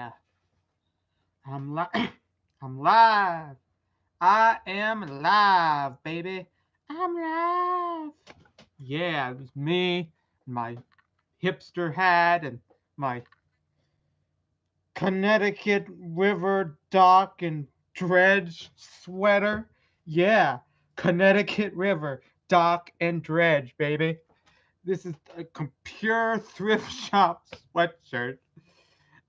Yeah, I'm live. I'm live. I am live, baby. I'm live. Yeah, it was me, my hipster hat, and my Connecticut River dock and dredge sweater. Yeah, Connecticut River dock and dredge, baby. This is a pure thrift shop sweatshirt,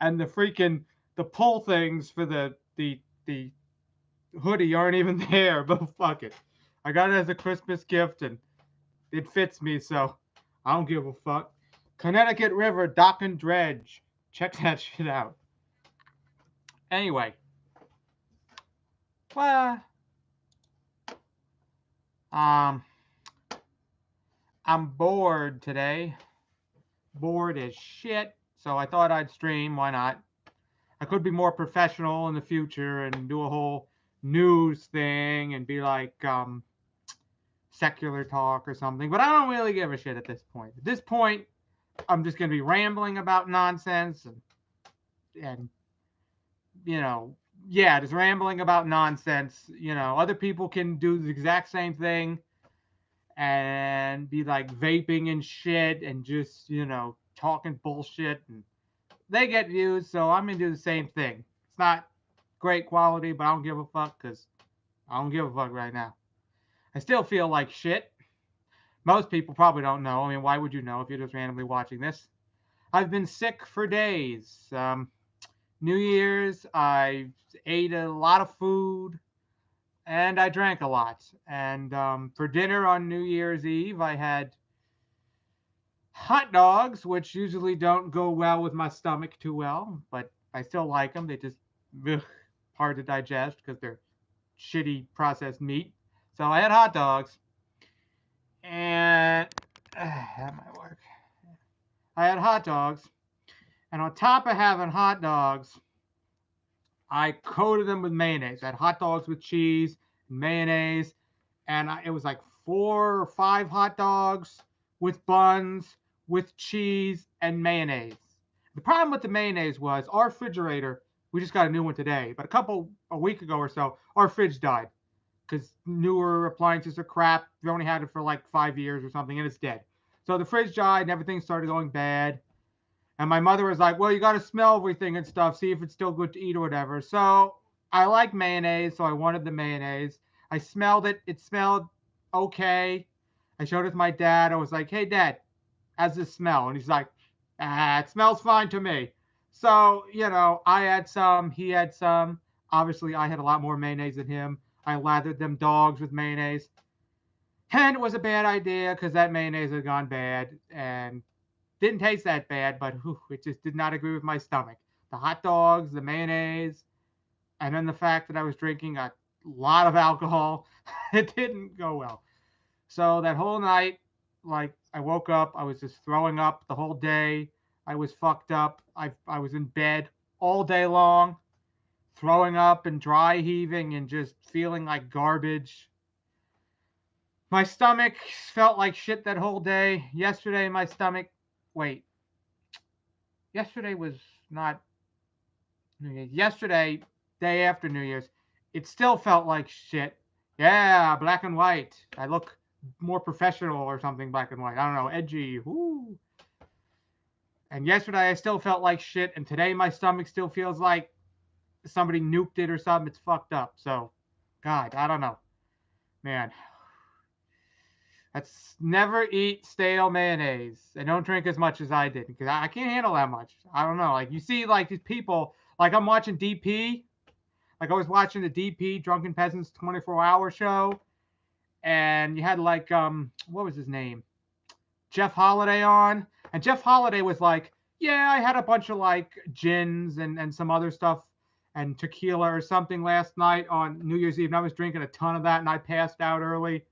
and the pull things for the hoodie aren't even there, but fuck it. I got it as a Christmas gift and it fits me, so I don't give a fuck. Connecticut River Dock and Dredge. Check that shit out. Anyway, well, um, I'm bored today. Bored as shit. So I thought I'd stream. Why not? I could be more professional in the future and do a whole news thing and be like, secular talk or something, but I don't really give a shit at this point. At this point, I'm just going to be rambling about nonsense and you know, yeah, just rambling about nonsense. Other people can do the exact same thing and be like vaping and shit and just, talking bullshit and they get views, so I'm going to do the same thing. It's not great quality, but I don't give a fuck because I don't give a fuck right now. I still feel like shit. Most people probably don't know. I mean, why would you know if you're just randomly watching this? I've been sick for days. New Year's, I ate a lot of food and I drank a lot. And for dinner on New Year's Eve, I had hot dogs, which usually don't go well with my stomach too well, but I still like them. They just ugh, hard to digest because they're shitty processed meat. So I had hot dogs, and that might work. I had hot dogs, and on top of having hot dogs, I coated them with mayonnaise. I had hot dogs with cheese, mayonnaise, and it was like 4 or 5 hot dogs with buns, with cheese and mayonnaise. The problem with the mayonnaise was our refrigerator. We just got a new one today, but a week ago or so, our fridge died because newer appliances are crap. We only had it for like 5 years or something, and it's dead. So the fridge died, and everything started going bad. And my mother was like, well, you got to smell everything and stuff, see if it's still good to eat or whatever. So I like mayonnaise, so I wanted the mayonnaise. I smelled it. It smelled okay. I showed it to my dad. I was like, hey, Dad, how's this smell? And he's like, it smells fine to me. So, I had some, he had some. Obviously, I had a lot more mayonnaise than him. I lathered them dogs with mayonnaise. And it was a bad idea because that mayonnaise had gone bad. And didn't taste that bad, but it just did not agree with my stomach. The hot dogs, the mayonnaise, and then the fact that I was drinking a lot of alcohol, it didn't go well. So that whole night, like I woke up, I was just throwing up the whole day. I was fucked up. I was in bed all day long, throwing up and dry heaving and just feeling like garbage. My stomach felt like shit that whole day. Yesterday, my stomach. Wait, yesterday was not New Year's. Yesterday, day after New Year's, it still felt like shit. Yeah, black and white. I look more professional or something, black and white. I don't know, edgy. Woo. And yesterday, I still felt like shit. And today, my stomach still feels like somebody nuked it or something. It's fucked up. So, God, I don't know. Man, let's never eat stale mayonnaise and don't drink as much as I did because I can't handle that much. I don't know. Like, you see, like, these people, like, I'm watching DP. Like I was watching the DP Drunken Peasants 24-hour show, and you had like what was his name? Jeff Holiday on. And Jeff Holiday was like, yeah, I had a bunch of like gins and some other stuff and tequila or something last night on New Year's Eve. And I was drinking a ton of that and I passed out early.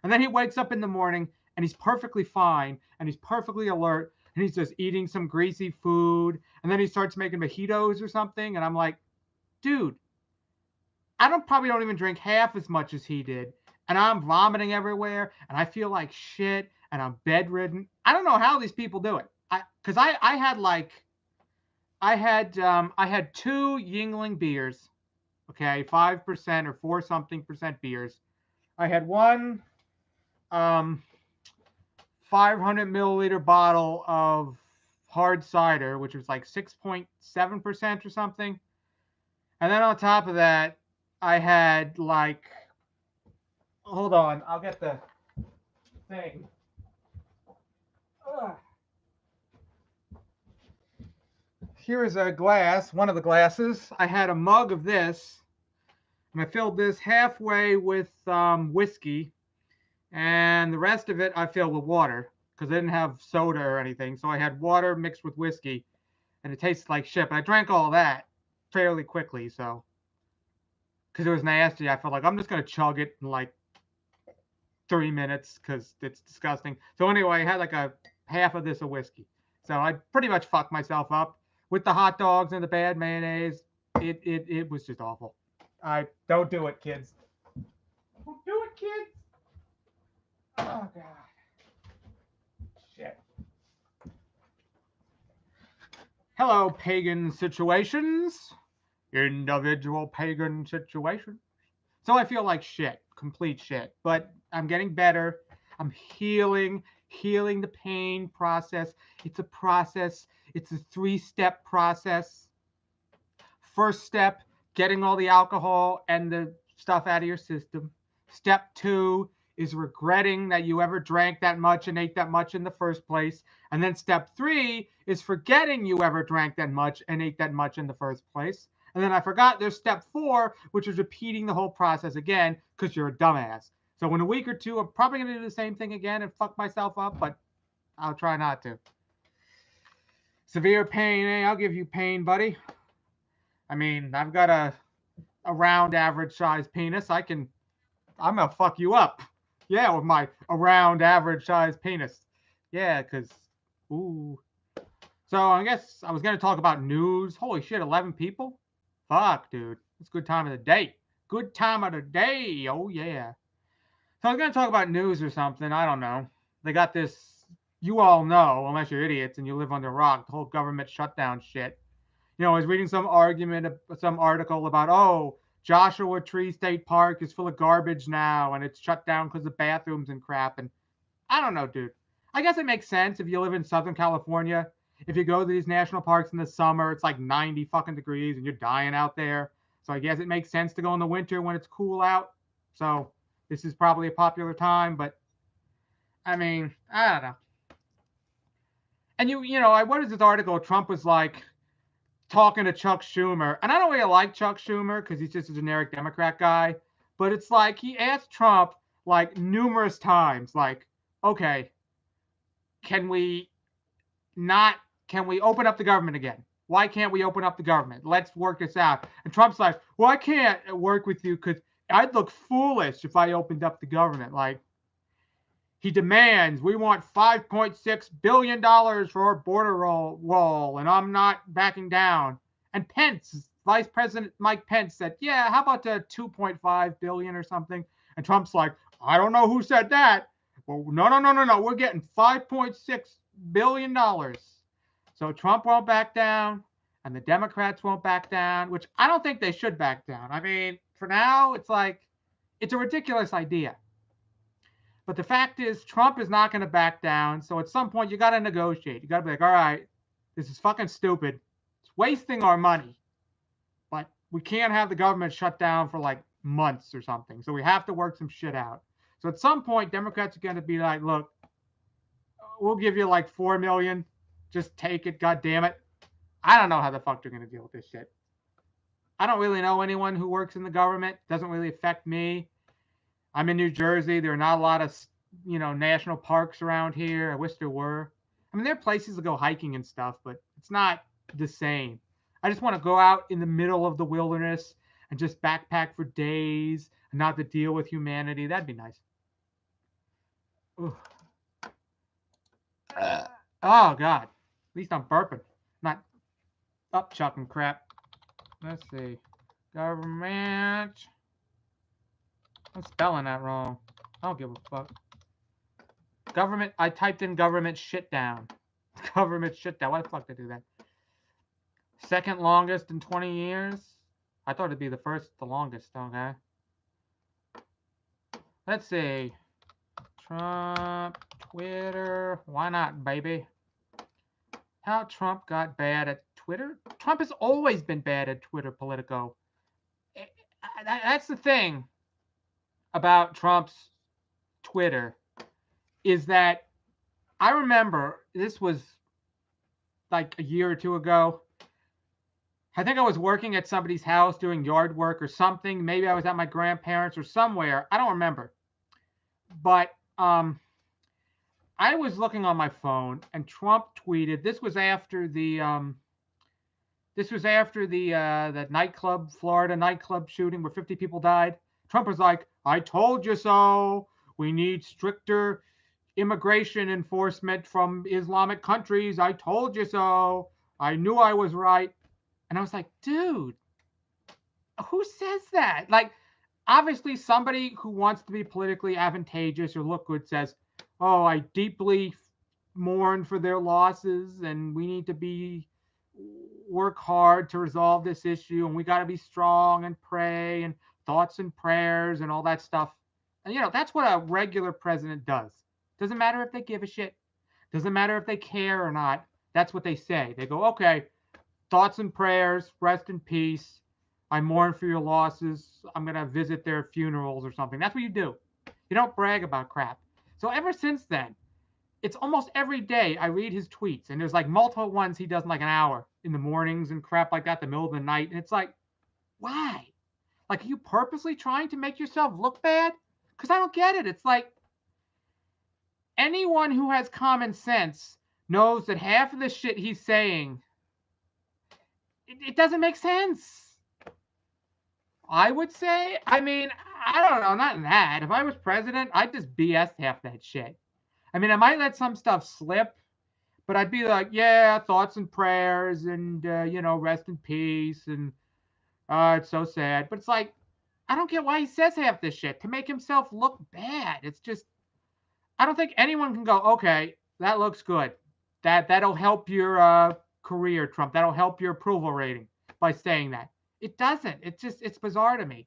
And then he wakes up in the morning and he's perfectly fine and he's perfectly alert and he's just eating some greasy food. And then he starts making mojitos or something. And I'm like, dude, probably don't even drink half as much as he did. And I'm vomiting everywhere and I feel like shit and I'm bedridden. I don't know how these people do it. Because I had like I had 2 Yingling beers. Okay, 5% or 4 something percent beers. I had one 500 milliliter bottle of hard cider, which was like 6.7% or something. And then on top of that, I had like, hold on, I'll get the thing. Ugh. Here is a glass, one of the glasses. I had a mug of this, and I filled this halfway with whiskey, and the rest of it I filled with water because I didn't have soda or anything. So I had water mixed with whiskey, and it tasted like shit. But I drank all that fairly quickly, so because it was nasty, I felt like I'm just gonna chug it in like 3 minutes because it's disgusting. So anyway, I had like a half of this of whiskey. So I pretty much fucked myself up with the hot dogs and the bad mayonnaise. It was just awful. I don't do it, kids. Don't do it, kids. Oh god. Shit. Hello, pagan situations. Individual pagan situations. So I feel like shit, complete shit. But I'm getting better. I'm healing the pain process. It's a process. It's a 3-step process. First step, getting all the alcohol and the stuff out of your system. Step 2 is regretting that you ever drank that much and ate that much in the first place. And then step 3 is forgetting you ever drank that much and ate that much in the first place. And then I forgot there's step 4, which is repeating the whole process again because you're a dumbass. So in a week or two, I'm probably going to do the same thing again and fuck myself up, but I'll try not to. Severe pain, eh? I'll give you pain, buddy. I mean, I've got a round average size penis. I'm gonna fuck you up. Yeah, with my around average size penis. Yeah, because, ooh. So I guess I was gonna talk about news. Holy shit, 11 people? Fuck, dude. It's a good time of the day. Good time of the day. Oh, yeah. So I was gonna talk about news or something. I don't know. They got this, you all know, unless you're idiots and you live under a rock, the whole government shutdown shit. I was reading some article about, oh, Joshua Tree State Park is full of garbage now and it's shut down because of bathrooms and crap. And I don't know, dude. I guess it makes sense if you live in Southern California. If you go to these national parks in the summer, it's like 90 fucking degrees and you're dying out there. So I guess it makes sense to go in the winter when it's cool out. So this is probably a popular time, but I mean, I don't know. And I what is this article? Trump was like, talking to Chuck Schumer, and I don't really like Chuck Schumer because he's just a generic Democrat guy. But it's like he asked Trump like numerous times, like, okay, can we not? Can we open up the government again? Why can't we open up the government? Let's work this out. And Trump's like, well, I can't work with you because I'd look foolish if I opened up the government. Like, he demands we want $5.6 billion for our border wall, and I'm not backing down. And Pence, Vice President Mike Pence said, yeah, how about 2.5 billion or something? And Trump's like, I don't know who said that. Well, no. We're getting $5.6 billion. So Trump won't back down, and the Democrats won't back down, which I don't think they should back down. I mean, for now, it's like, it's a ridiculous idea. But the fact is, Trump is not going to back down. So at some point, you got to negotiate. You got to be like, all right, this is fucking stupid. It's wasting our money. But we can't have the government shut down for like months or something. So we have to work some shit out. So at some point, Democrats are going to be like, look, we'll give you like 4 million. Just take it. God damn it. I don't know how the fuck they're going to deal with this shit. I don't really know anyone who works in the government. It doesn't really affect me. I'm in New Jersey. There are not a lot of, national parks around here. I wish there were. I mean, there are places to go hiking and stuff, but it's not the same. I just want to go out in the middle of the wilderness and just backpack for days and not to deal with humanity. That'd be nice. Oh, God. At least I'm burping. Not up chucking crap. Let's see. Government. I'm spelling that wrong. I don't give a fuck. Government. I typed in government shit down. Government shit down. Why the fuck did I do that? Second longest in 20 years. I thought it'd be the longest. Okay. Let's see. Trump, Twitter. Why not, baby? How Trump got bad at Twitter? Trump has always been bad at Twitter, Politico. That's the thing about Trump's Twitter, is that I remember this was like a year or two ago. I think I was working at somebody's house doing yard work or something. Maybe I was at my grandparents' or somewhere. I don't remember. But I was looking on my phone and Trump tweeted. This was after the that nightclub, Florida nightclub shooting where 50 people died. Trump was like, "I told you so. We need stricter immigration enforcement from Islamic countries. I told you so. I knew I was right." And I was like, dude, who says that? Like, obviously, somebody who wants to be politically advantageous or look good says, "Oh, I deeply mourn for their losses, and we need to work hard to resolve this issue, and we got to be strong and pray and thoughts and prayers and all that stuff." And that's what a regular president does. Doesn't matter if they give a shit. Doesn't matter if they care or not. That's what they say. They go, "Okay, thoughts and prayers, rest in peace. I mourn for your losses. I'm going to visit their funerals," or something. That's what you do. You don't brag about crap. So ever since then, it's almost every day I read his tweets, and there's like multiple ones he does in like an hour in the mornings and crap like that, the middle of the night. And it's like, why? Like, are you purposely trying to make yourself look bad? Because I don't get it. It's like, anyone who has common sense knows that half of the shit he's saying, it doesn't make sense. I would say, I mean, I don't know, not that. If I was president, I'd just BS half that shit. I mean, I might let some stuff slip, but I'd be like, "Yeah, thoughts and prayers, and rest in peace, and it's so sad." But it's like, I don't get why he says half this shit to make himself look bad. It's just, I don't think anyone can go, "Okay, that looks good. That'll help your career, Trump. That'll help your approval rating by saying that." It doesn't. It's bizarre to me.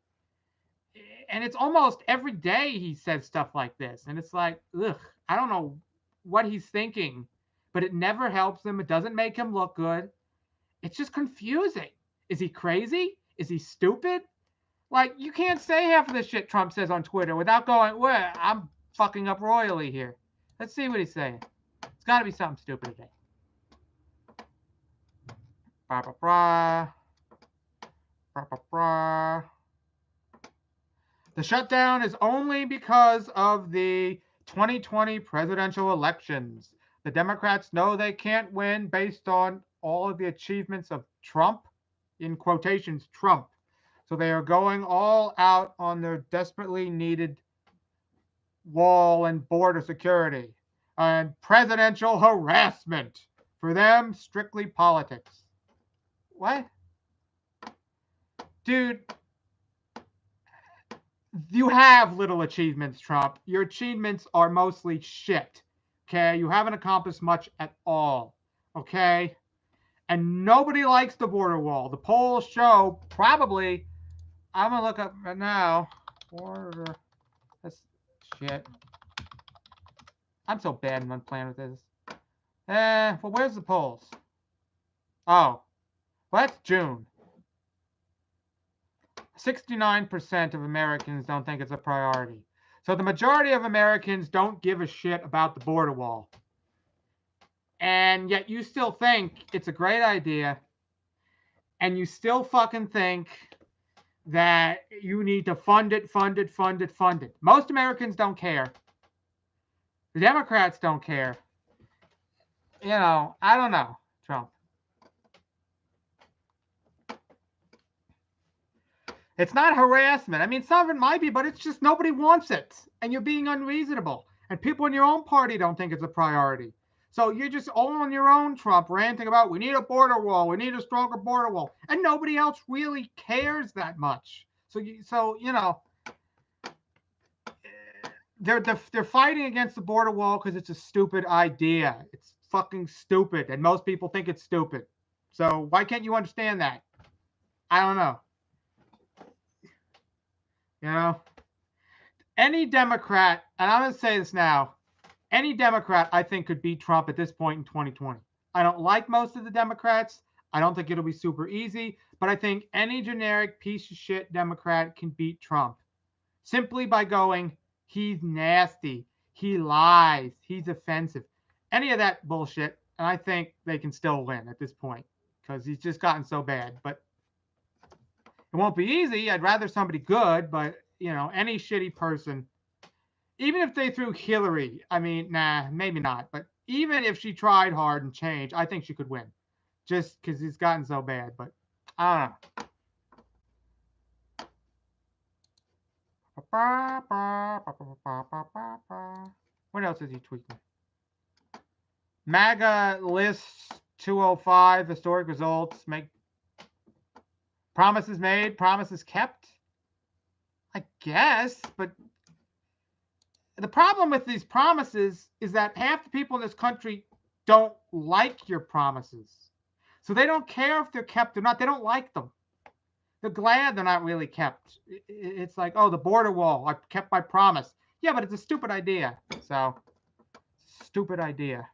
And it's almost every day he says stuff like this. And it's like, ugh, I don't know what he's thinking, but it never helps him. It doesn't make him look good. It's just confusing. Is he crazy? Is he stupid? Like, you can't say half of the shit Trump says on Twitter without going, "Well, I'm fucking up royally here." Let's see what he's saying. It's got to be something stupid today. Blah, blah, blah. Blah, blah, blah. The shutdown is only because of the 2020 presidential elections. The Democrats know they can't win based on all of the achievements of Trump, in quotations, Trump. So they are going all out on their desperately needed wall and border security and presidential harassment. For them, strictly politics. What? Dude, you have little achievements, Trump. Your achievements are mostly shit. Okay? You haven't accomplished much at all. Okay? And nobody likes the border wall. The polls show probably, I'm going to look up right now. Border. That's shit. I'm so bad when I'm playing with this. Well, where's the polls? Oh. Well, that's June. 69% of Americans don't think it's a priority. So the majority of Americans don't give a shit about the border wall. And yet you still think it's a great idea. And you still fucking think that you need to fund it. Most Americans don't care. The Democrats don't care. I don't know, Trump. It's not harassment. I mean, some of it might be, but it's just nobody wants it. And you're being unreasonable. And people in your own party don't think it's a priority. So you're just all on your own, Trump, ranting about, "We need a border wall. We need a stronger border wall." And nobody else really cares that much. They're fighting against the border wall because it's a stupid idea. It's fucking stupid. And most people think it's stupid. So why can't you understand that? I don't know. You know, any Democrat, and I'm going to say this now, any Democrat I think could beat Trump at this point in 2020. I don't like most of the Democrats. I don't think it'll be super easy, but I think any generic piece of shit Democrat can beat Trump simply by going, he's nasty, he lies, he's offensive. Any of that bullshit, and I think they can still win at this point because he's just gotten so bad. But it won't be easy. I'd rather somebody good, but any shitty person, even if they threw Hillary, I mean, nah, maybe not. But even if she tried hard and changed, I think she could win, just because he's gotten so bad. But I don't know. What else is he tweeting? MAGA lists 205 historic results. Make promises made, promises kept. I guess, but the problem with these promises is that half the people in this country don't like your promises. So they don't care if they're kept or not. They don't like them. They're glad they're not really kept. It's like, oh, the border wall, I kept my promise. Yeah, but it's a stupid idea. So, stupid idea.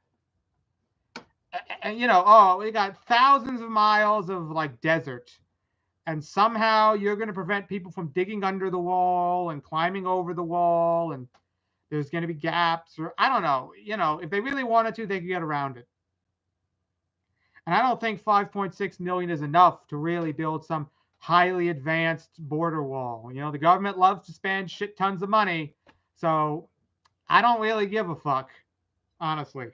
And, we got thousands of miles of like desert. And somehow you're going to prevent people from digging under the wall and climbing over the wall. And there's going to be gaps, or I don't know. If they really wanted to, they could get around it. And I don't think 5.6 million is enough to really build some highly advanced border wall. The government loves to spend shit tons of money. So I don't really give a fuck, honestly.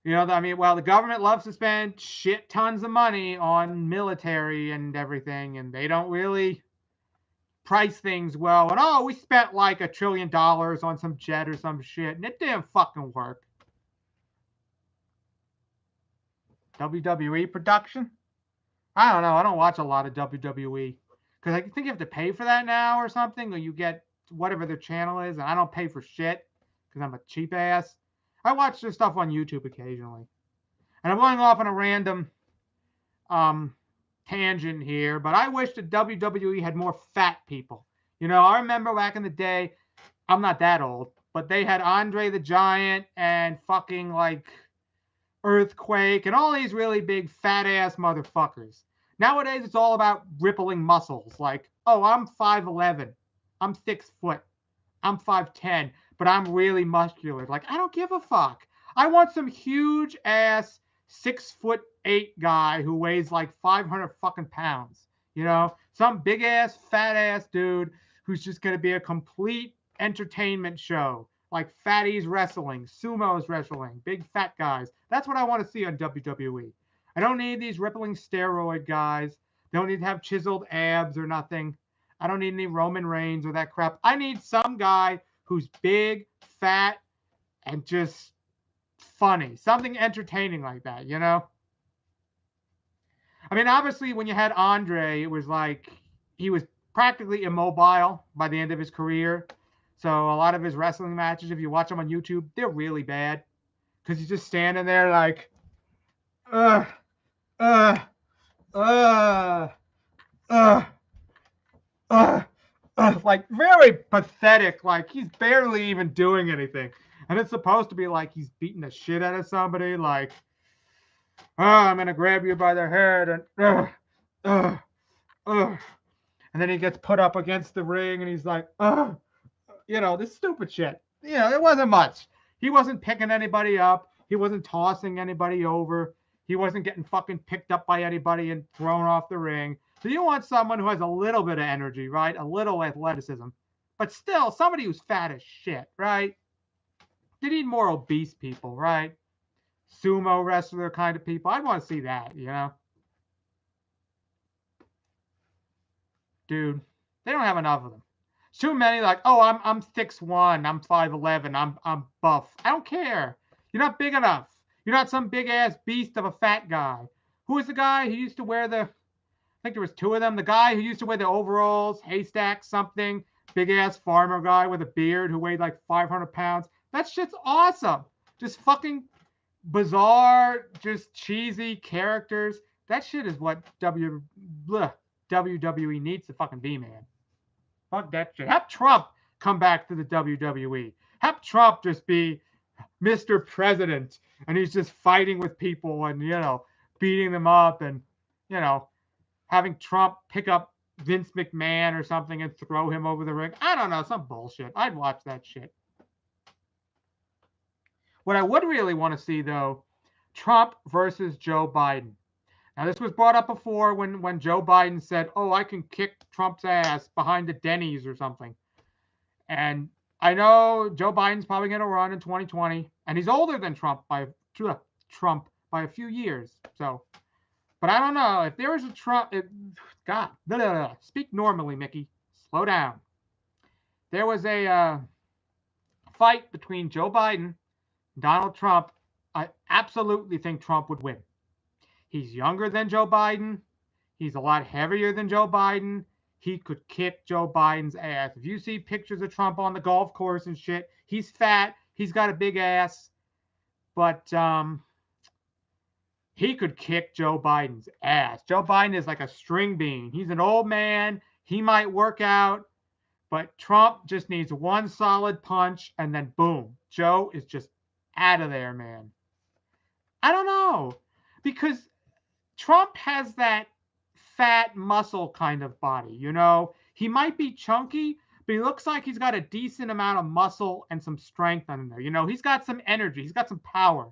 The government loves to spend shit tons of money on military and everything, and they don't really price things well. And we spent like $1 trillion on some jet or some shit, and it didn't fucking work. WWE production? I don't know. I don't watch a lot of WWE because I think you have to pay for that now or something, or you get whatever their channel is, and I don't pay for shit because I'm a cheap ass. I watch their stuff on YouTube occasionally. And I'm going off on a random tangent here, but I wish the WWE had more fat people. I remember back in the day, I'm not that old, but they had Andre the Giant and fucking like Earthquake and all these really big fat ass motherfuckers. Nowadays, it's all about rippling muscles. Like, oh, I'm 5'11", I'm 6 foot, I'm 5'10", but I'm really muscular. Like, I don't give a fuck. I want some huge ass 6'8" guy who weighs like 500 fucking pounds. Some big ass fat ass dude who's just gonna be a complete entertainment show. Like fatties wrestling, sumos wrestling, big fat guys. That's what I want to see on WWE. I don't need these rippling steroid guys. They don't need to have chiseled abs or nothing. I don't need any Roman Reigns or that crap. I need some guy who's big, fat, and just funny. Something entertaining like that, I mean, obviously, when you had Andre, it was like he was practically immobile by the end of his career. So a lot of his wrestling matches, if you watch them on YouTube, they're really bad because he's just standing there like, uh, uh, uh, uh, like very pathetic. Like he's barely even doing anything. And it's supposed to be like he's beating the shit out of somebody. Like, I'm going to grab you by the head and, and then he gets put up against the ring and he's like, this stupid shit. It wasn't much. He wasn't picking anybody up. He wasn't tossing anybody over. He wasn't getting fucking picked up by anybody and thrown off the ring. So you want someone who has a little bit of energy, right? A little athleticism. But still, somebody who's fat as shit, right? You need more obese people, right? Sumo wrestler kind of people. I'd want to see that, Dude, they don't have enough of them. Too many like, oh, I'm 6'1", I'm 5'11", I'm buff. I don't care. You're not big enough. You're not some big ass beast of a fat guy. Who is the guy who used to wear I think there was two of them. The guy who used to wear the overalls, Haystack something, big ass farmer guy with a beard who weighed like 500 pounds. That shit's awesome. Just fucking bizarre, just cheesy characters. That shit is what WWE needs to fucking be, man. Fuck that shit. Have Trump come back to the WWE. Have Trump just be Mr. President, and he's just fighting with people and, beating them up, and, having Trump pick up Vince McMahon or something and throw him over the ring. I don't know, some bullshit. I'd watch that shit. What I would really want to see, though, Trump versus Joe Biden. Now, this was brought up before when Joe Biden said, "Oh, I can kick Trump's ass behind the Denny's or something." And I know Joe Biden's probably going to run in 2020, and he's older than Trump by a few years. So, but I don't know if there was a Trump. God, blah, blah, blah. Speak normally, Mickey. Slow down. There was a fight between Joe Biden and Donald Trump. I absolutely think Trump would win. He's younger than Joe Biden. He's a lot heavier than Joe Biden. He could kick Joe Biden's ass. If you see pictures of Trump on the golf course and shit, he's fat. He's got a big ass. But he could kick Joe Biden's ass. Joe Biden is like a string bean. He's an old man. He might work out. But Trump just needs one solid punch, and then boom. Joe is just out of there, man. I don't know. Because Trump has that fat muscle kind of body, He might be chunky, but he looks like he's got a decent amount of muscle and some strength on him there. He's got some energy. He's got some power,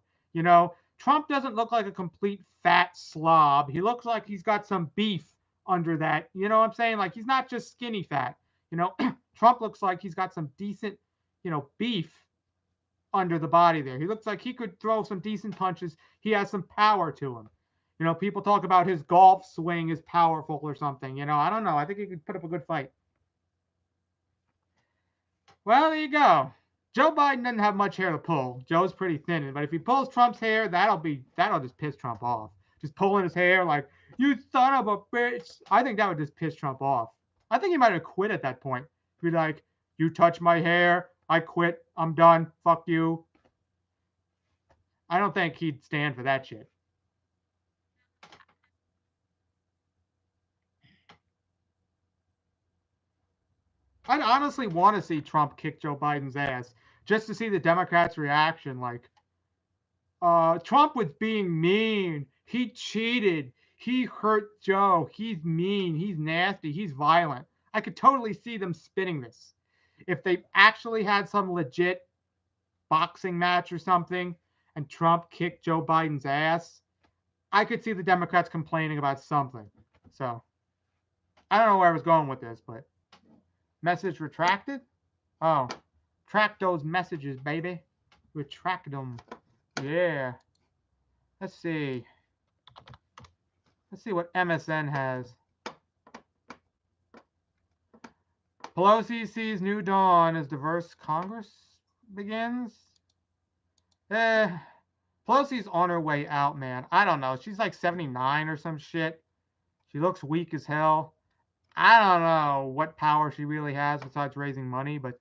Trump doesn't look like a complete fat slob. He looks like he's got some beef under that. You know what I'm saying? Like, he's not just skinny fat. Trump looks like he's got some decent, beef under the body there. He looks like he could throw some decent punches. He has some power to him. People talk about his golf swing is powerful or something. I don't know. I think he could put up a good fight. Well, there you go. Joe Biden doesn't have much hair to pull. Joe's pretty thin, but if he pulls Trump's hair, that'll just piss Trump off. Just pulling his hair like, "You son of a bitch." I think that would just piss Trump off. I think he might have quit at that point. Be like, "You touch my hair, I quit. I'm done. Fuck you." I don't think he'd stand for that shit. I'd honestly want to see Trump kick Joe Biden's ass just to see the Democrats' reaction. Like, Trump was being mean. He cheated. He hurt Joe. He's mean. He's nasty. He's violent. I could totally see them spinning this. If they actually had some legit boxing match or something and Trump kicked Joe Biden's ass, I could see the Democrats complaining about something. So, I don't know where I was going with this, but message retracted? Oh, track those messages, baby. Retract them. Yeah. Let's see. Let's see what MSN has. Pelosi sees new dawn as diverse Congress begins. Pelosi's on her way out, man. I don't know. She's like 79 or some shit. She looks weak as hell. I don't know what power she really has besides raising money, but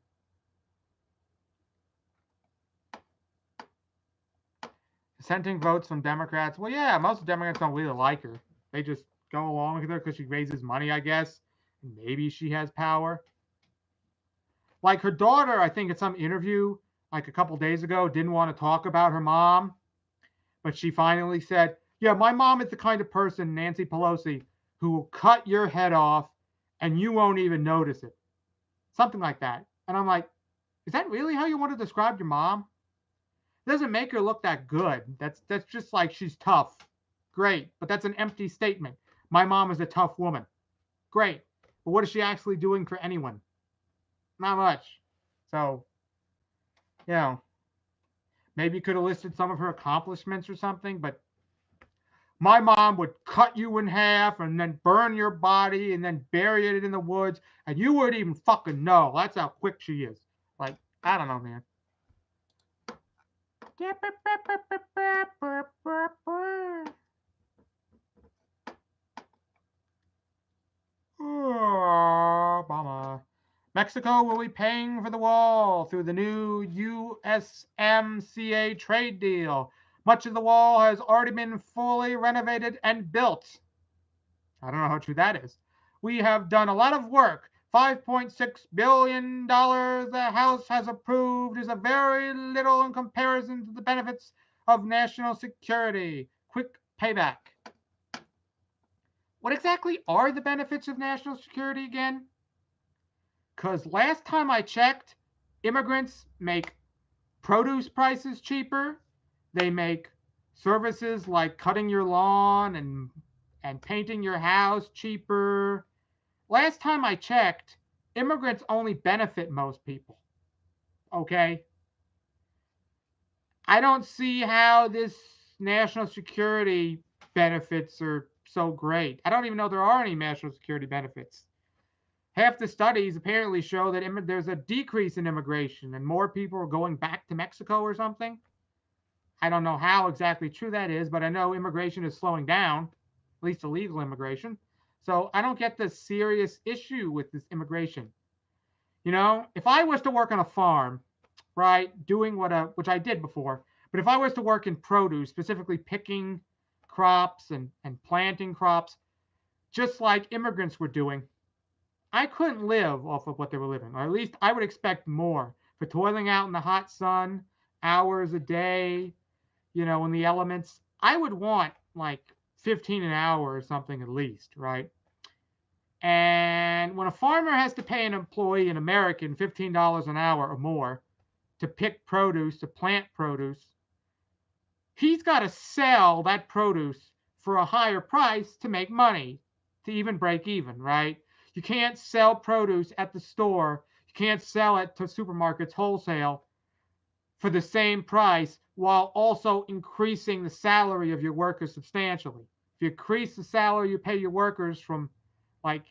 dissenting votes from Democrats. Well, yeah, most Democrats don't really like her. They just go along with her because she raises money, I guess. Maybe she has power. Like her daughter, I think at some interview, like a couple days ago, didn't want to talk about her mom. But she finally said, "Yeah, my mom is the kind of person, Nancy Pelosi, who will cut your head off and you won't even notice it." Something like that. And I'm like, is that really how you want to describe your mom? It doesn't make her look that good. That's just like she's tough. Great. But that's an empty statement. My mom is a tough woman. Great. But what is she actually doing for anyone? Not much. So, maybe you could have listed some of her accomplishments or something, but my mom would cut you in half and then burn your body and then bury it in the woods, and you wouldn't even fucking know. That's how quick she is. Like, I don't know, man. Oh, Obama. Mexico will be paying for the wall through the new USMCA trade deal. Much of the wall has already been fully renovated and built. I don't know how true that is. We have done a lot of work. $5.6 billion the House has approved is a very little in comparison to the benefits of national security. Quick payback. What exactly are the benefits of national security again? Because last time I checked, immigrants make produce prices cheaper. They make services like cutting your lawn and painting your house cheaper. Last time I checked, immigrants only benefit most people. Okay? I don't see how this national security benefits are so great. I don't even know there are any national security benefits. Half the studies apparently show that there's a decrease in immigration and more people are going back to Mexico or something. I don't know how exactly true that is, but I know immigration is slowing down, at least illegal immigration. So I don't get the serious issue with this immigration. You know, if I was to work on a farm, right, doing which I did before, but if I was to work in produce, specifically picking crops and planting crops, just like immigrants were doing, I couldn't live off of what they were living, or at least I would expect more for toiling out in the hot sun, hours a day, in the elements. I would want like 15 an hour or something at least, right? And when a farmer has to pay an employee, an American, $15 an hour or more to pick produce, to plant produce, he's got to sell that produce for a higher price to make money, to even break even, right? You can't sell produce at the store. You can't sell it to supermarkets wholesale for the same price while also increasing the salary of your workers substantially. If you increase the salary you pay your workers from like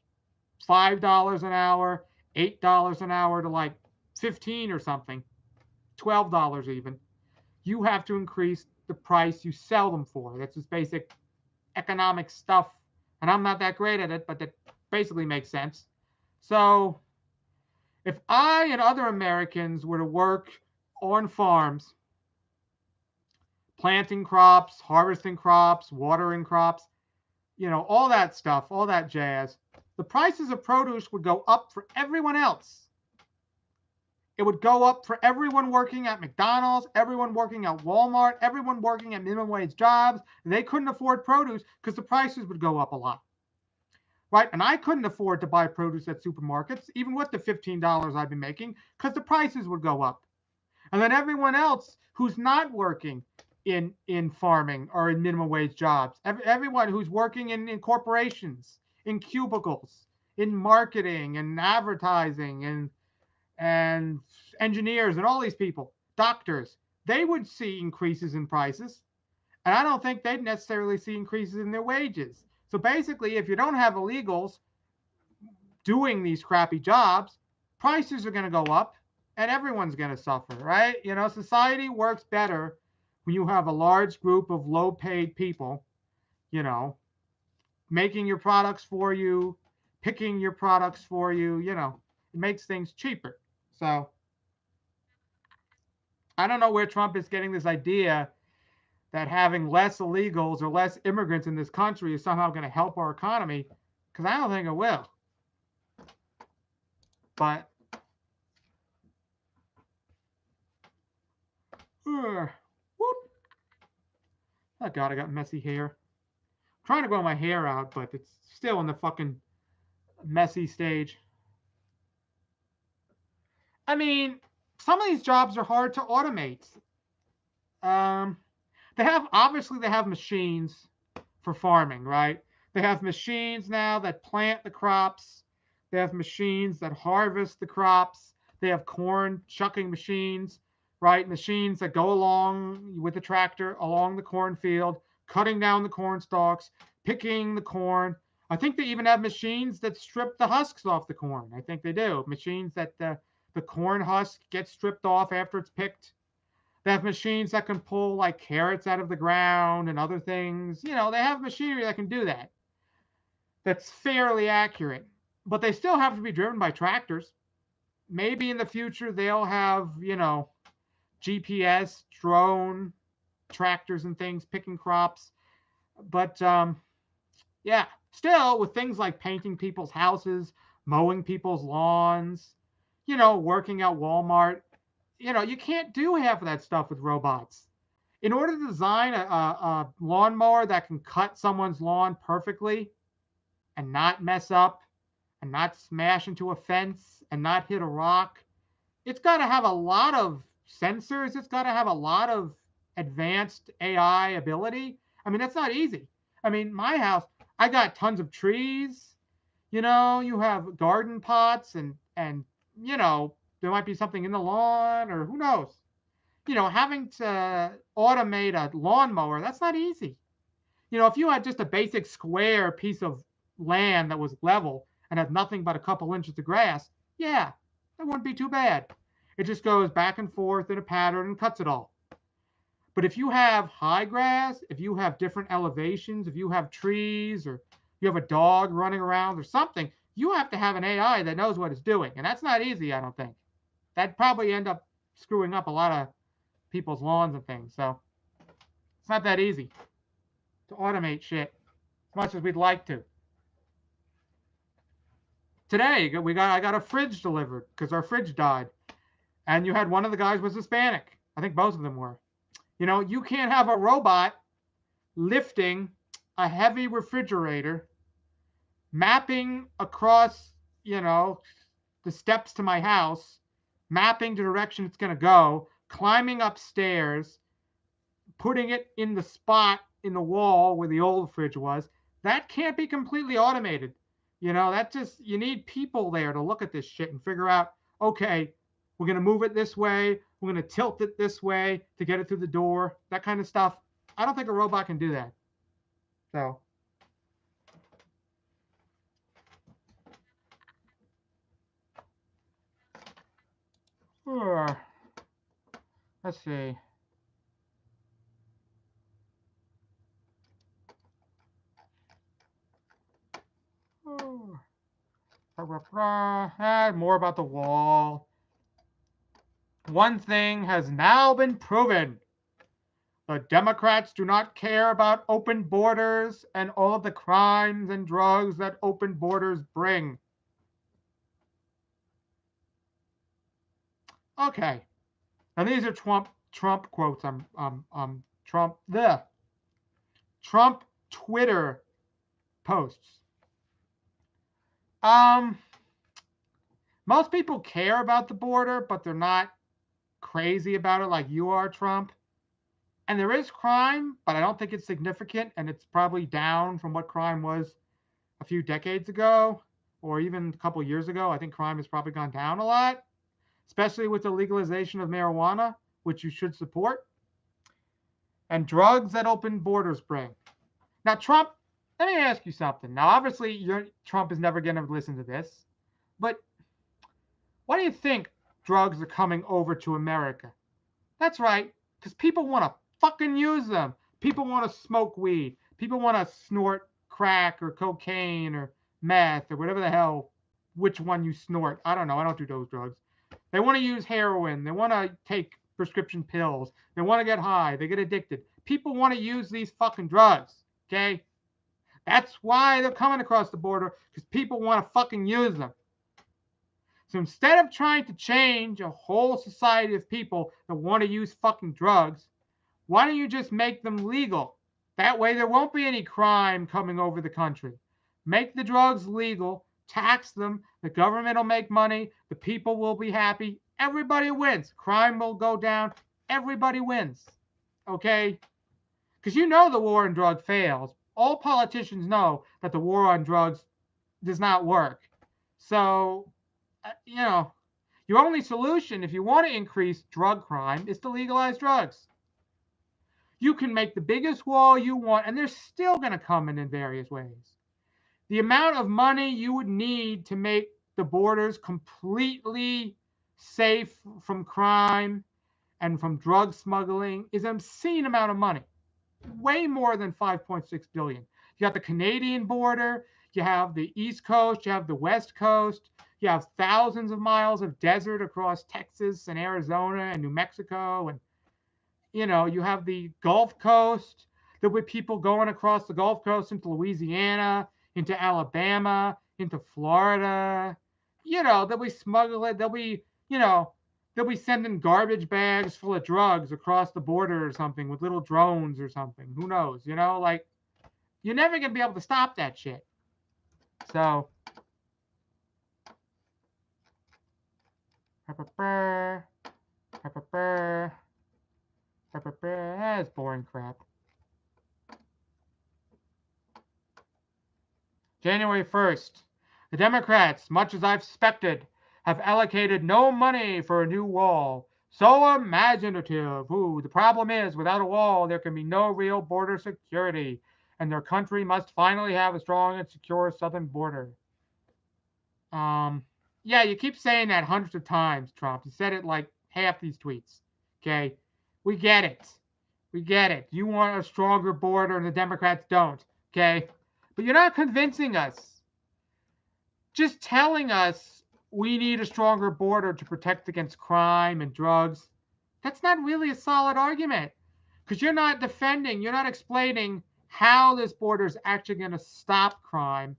$5 an hour, $8 an hour to like 15 or something, $12 even, you have to increase the price you sell them for. That's just basic economic stuff. And I'm not that great at it, but that basically makes sense. So if I and other Americans were to work on farms, planting crops, harvesting crops, watering crops, all that stuff, all that jazz, the prices of produce would go up for everyone else. It would go up for everyone working at McDonald's, everyone working at Walmart, everyone working at minimum wage jobs. They couldn't afford produce because the prices would go up a lot. Right? And I couldn't afford to buy produce at supermarkets, even with the $15 I've been making, because the prices would go up. And then everyone else who's not working in farming or in minimum wage jobs, everyone who's working in corporations, in cubicles, in marketing and advertising and engineers and all these people, doctors, they would see increases in prices. And I don't think they'd necessarily see increases in their wages. So basically, if you don't have illegals doing these crappy jobs, prices are going to go up and everyone's going to suffer, right? Society works better when you have a large group of low paid people, making your products for you, picking your products for you, it makes things cheaper. So I don't know where Trump is getting this idea that having less illegals or less immigrants in this country is somehow going to help our economy, because I don't think it will. But whoop. Oh God, I got messy hair. I'm trying to grow my hair out, but it's still in the fucking messy stage. I mean, some of these jobs are hard to automate. They have machines for farming, right? They have machines now that plant the crops. They have machines that harvest the crops. They have corn shucking machines, right? Machines that go along with the tractor along the cornfield, cutting down the corn stalks, picking the corn. I think they even have machines that strip the husks off the corn. I think they do. Machines that the corn husk gets stripped off after it's picked. They have machines that can pull like carrots out of the ground and other things. They have machinery that can do that. That's fairly accurate. But they still have to be driven by tractors. Maybe in the future they'll have, GPS, drone, tractors and things, picking crops. But yeah, still with things like painting people's houses, mowing people's lawns, working at Walmart, you can't do half of that stuff with robots. In order to design a lawnmower that can cut someone's lawn perfectly and not mess up and not smash into a fence and not hit a rock, it's got to have a lot of sensors. It's got to have a lot of advanced AI ability. I mean, that's not easy. I mean, my house, I got tons of trees. You have garden pots and there might be something in the lawn or who knows. Having to automate a lawnmower, that's not easy. If you had just a basic square piece of land that was level and had nothing but a couple inches of grass, yeah, that wouldn't be too bad. It just goes back and forth in a pattern and cuts it all. But if you have high grass, if you have different elevations, if you have trees or you have a dog running around or something, you have to have an AI that knows what it's doing. And that's not easy, I don't think. That'd probably end up screwing up a lot of people's lawns and things. So it's not that easy to automate shit as much as we'd like to. Today, I got a fridge delivered because our fridge died. And you had one of the guys was Hispanic. I think both of them were. You can't have a robot lifting a heavy refrigerator, mapping across, the steps to my house, mapping the direction it's going to go, climbing upstairs, putting it in the spot in the wall where the old fridge was. That can't be completely automated. That just, you need people there to look at this shit and figure out, okay, we're going to move it this way. We're going to tilt it this way to get it through the door. That kind of stuff. I don't think a robot can do that. So. Let's see. More about the wall. One thing has now been proven. The Democrats do not care about open borders and all of the crimes and drugs that open borders bring. Okay. Now these are Trump quotes. Trump Twitter posts. Most people care about the border, but they're not crazy about it like you are, Trump. And there is crime, but I don't think it's significant, and it's probably down from what crime was a few decades ago or even a couple years ago. I think crime has probably gone down a lot, especially with the legalization of marijuana, which you should support, and drugs that open borders bring. Now, Trump, let me ask you something. Now, obviously, Trump is never going to listen to this, but why do you think drugs are coming over to America? That's right, because people want to fucking use them. People want to smoke weed. People want to snort crack or cocaine or meth or whatever the hell, which one you snort. I don't know. I don't do those drugs. They want to use heroin. They want to take prescription pills. They want to get high. They get addicted. People want to use these fucking drugs, okay? That's why they're coming across the border, because people want to fucking use them. So instead of trying to change a whole society of people that want to use fucking drugs, why don't you just make them legal? That way there won't be any crime coming over the country. Make the drugs legal, tax them, the government will make money, the people will be happy, everybody wins. Crime will go down, everybody wins. Okay? Because the war on drugs fails. All politicians know that the war on drugs does not work. So, your only solution if you want to increase drug crime is to legalize drugs. You can make the biggest wall you want, and they're still going to come in various ways. The amount of money you would need to make the borders completely safe from crime and from drug smuggling is an obscene amount of money. Way more than $5.6 billion. You got the Canadian border, you have the East Coast, you have the West Coast, you have thousands of miles of desert across Texas and Arizona and New Mexico, and You have the Gulf Coast. There'll be people going across the Gulf Coast into Louisiana, into Alabama, into Florida. They'll be smuggling. They'll be sending garbage bags full of drugs across the border or something with little drones or something. Who knows? Like you're never gonna be able to stop that shit. So. That's boring crap. January 1st. The Democrats, much as I've suspected, have allocated no money for a new wall. So imaginative. Ooh, the problem is, without a wall, there can be no real border security, and their country must finally have a strong and secure southern border. Yeah, you keep saying that hundreds of times, Trump. You said it like half these tweets. Okay, we get it. We get it. You want a stronger border, and the Democrats don't. Okay, but you're not convincing us. Just telling us we need a stronger border to protect against crime and drugs. That's not really a solid argument because you're not defending. You're not explaining how this border is actually going to stop crime,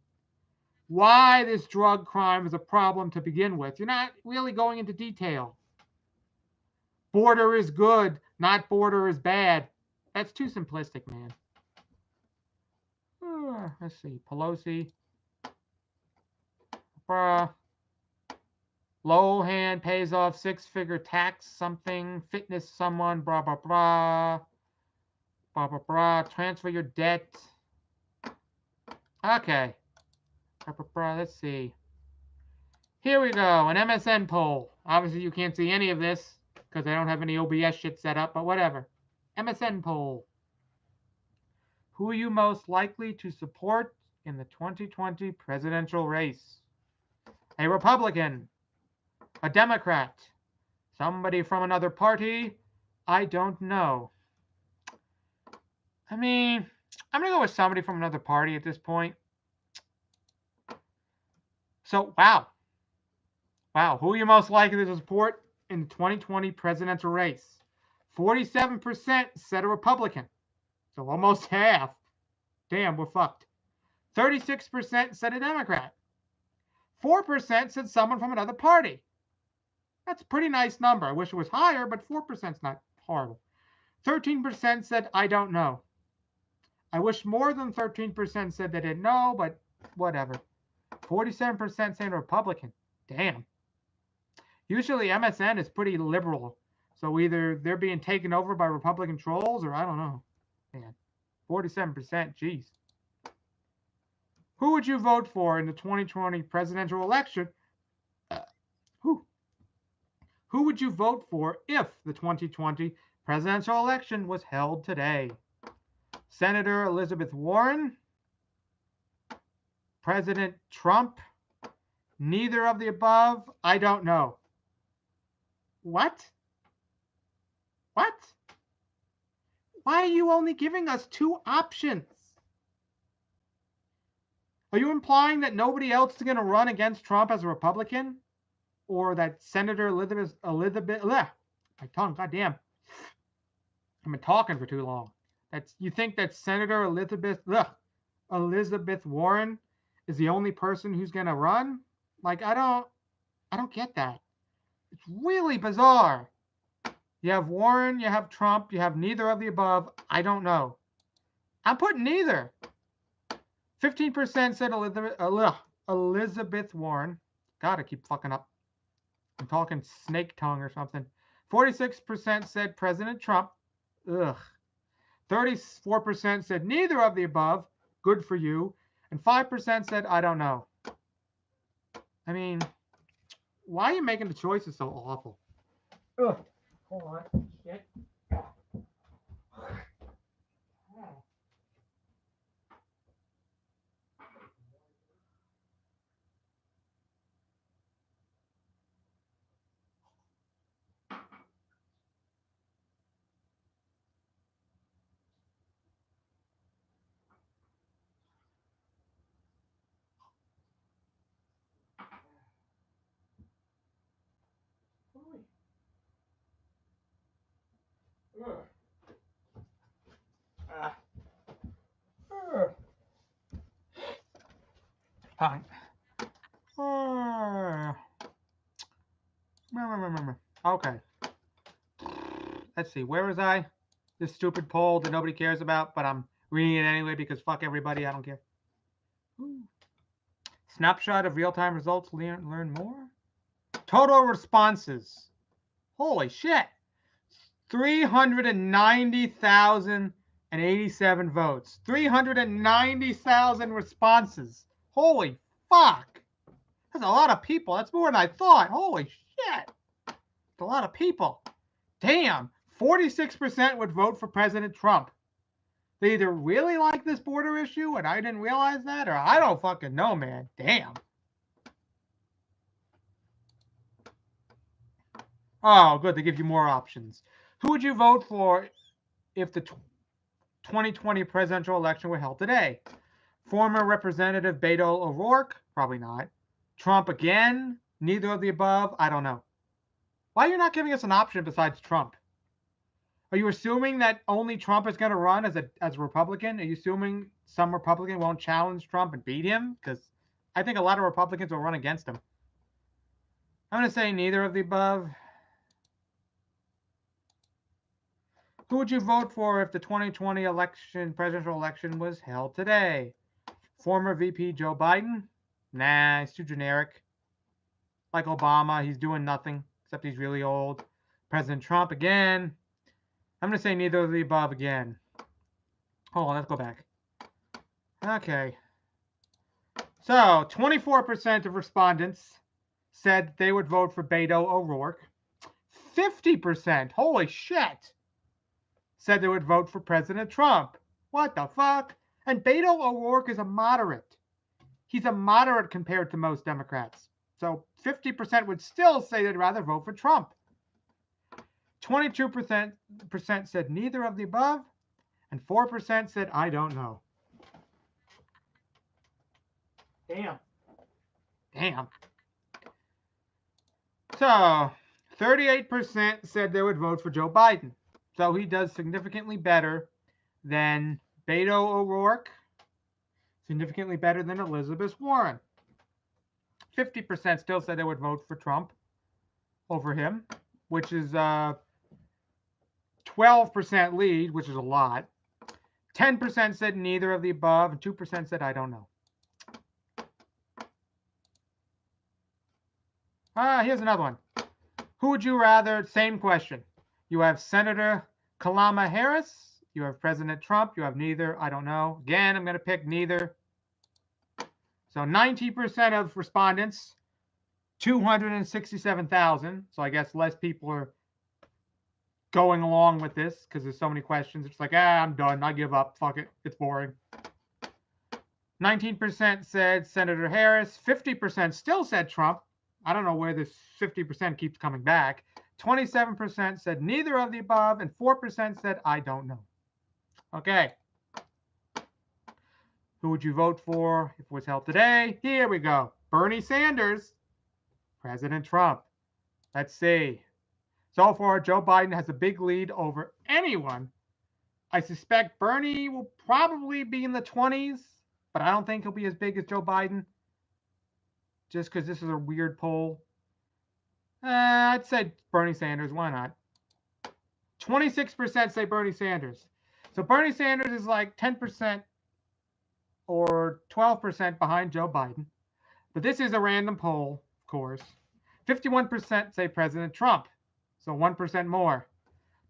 why this drug crime is a problem to begin with. You're not really going into detail. Border is good, not border is bad. That's too simplistic, man. Let's see. Pelosi. Low hand pays off six-figure tax something. Fitness someone. Blah, blah, blah. Blah, blah, blah. Transfer your debt. Okay. Blah, blah, blah. Let's see. Here we go. An MSN poll. Obviously, you can't see any of this because I don't have any OBS shit set up, but whatever. MSN poll. Who are you most likely to support in the 2020 presidential race? A Republican, a Democrat, somebody from another party, I don't know. I mean, I'm going to go with somebody from another party at this point. So, wow. Who are you most likely to support in the 2020 presidential race? 47% said a Republican. So almost half. Damn, we're fucked. 36% said a Democrat. 4% said someone from another party. That's a pretty nice number. I wish it was higher, but 4% is not horrible. 13% said, I don't know. I wish more than 13% said they didn't know, but whatever. 47% saying Republican. Damn. Usually MSN is pretty liberal. So either they're being taken over by Republican trolls or I don't know. Man, 47%, geez. Who would you vote for in the 2020 presidential election? Who would you vote for if the 2020 presidential election was held today? Senator Elizabeth Warren? President Trump? Neither of the above? I don't know. What? Why are you only giving us two options? Are you implying that nobody else is going to run against Trump as a Republican? Or that Senator Elizabeth, my tongue, goddamn. I've been talking for too long. You think that Senator Elizabeth Warren is the only person who's going to run? Like, I don't get that. It's really bizarre. You have Warren, you have Trump, you have neither of the above. I don't know. I'm putting neither. 15% said Elizabeth Warren. God, I keep fucking up. I'm talking snake tongue or something. 46% said President Trump. Ugh. 34% said neither of the above. Good for you. And 5% said I don't know. I mean, why are you making the choices so awful? Ugh. Hold on. Shit. Fine. Okay. Let's see. Where was I? This stupid poll that nobody cares about, but I'm reading it anyway because fuck everybody. I don't care. Ooh. Snapshot of real-time results. Learn more. Total responses. Holy shit. 390,087 votes. 390,000 responses. Holy fuck. That's a lot of people. That's more than I thought. Holy shit. That's a lot of people. Damn. 46% would vote for President Trump. They either really like this border issue and I didn't realize that, or I don't fucking know, man. Damn. Oh, good. They give you more options. Who would you vote for if the 2020 presidential election were held today? Former Representative Beto O'Rourke? Probably not. Trump again? Neither of the above? I don't know. Why are you not giving us an option besides Trump? Are you assuming that only Trump is going to run as a Republican? Are you assuming some Republican won't challenge Trump and beat him? Because I think a lot of Republicans will run against him. I'm going to say neither of the above. Who would you vote for if the 2020 presidential election was held today? Former VP Joe Biden? Nah, he's too generic. Like Obama, he's doing nothing, except he's really old. President Trump again. I'm going to say neither of the above again. Hold on, let's go back. Okay. So, 24% of respondents said they would vote for Beto O'Rourke. 50%, holy shit, said they would vote for President Trump. What the fuck? And Beto O'Rourke is a moderate. He's a moderate compared to most Democrats. So 50% would still say they'd rather vote for Trump. 22% said neither of the above, and 4% said, I don't know. Damn. So 38% said they would vote for Joe Biden. So he does significantly better than Beto O'Rourke, significantly better than Elizabeth Warren. 50% still said they would vote for Trump over him, which is 12% lead, which is a lot. 10% said neither of the above, and 2% said I don't know. Here's another one. Who would you rather? Same question. You have Senator Kamala Harris. You have President Trump. You have neither. I don't know. Again, I'm going to pick neither. So 90% of respondents, 267,000. So I guess less people are going along with this because there's so many questions. It's like, I'm done. I give up. Fuck it. It's boring. 19% said Senator Harris. 50% still said Trump. I don't know where this 50% keeps coming back. 27% said neither of the above, and 4% said I don't know. Okay. Who would you vote for if it was held today? Here we go. Bernie Sanders, President Trump. Let's see. So far, Joe Biden has a big lead over anyone. I suspect Bernie will probably be in the 20s, but I don't think he'll be as big as Joe Biden. Just because this is a weird poll. I'd say Bernie Sanders. Why not? 26% say Bernie Sanders. So Bernie Sanders is like 10% or 12% behind Joe Biden. But this is a random poll, of course. 51% say President Trump. So 1% more.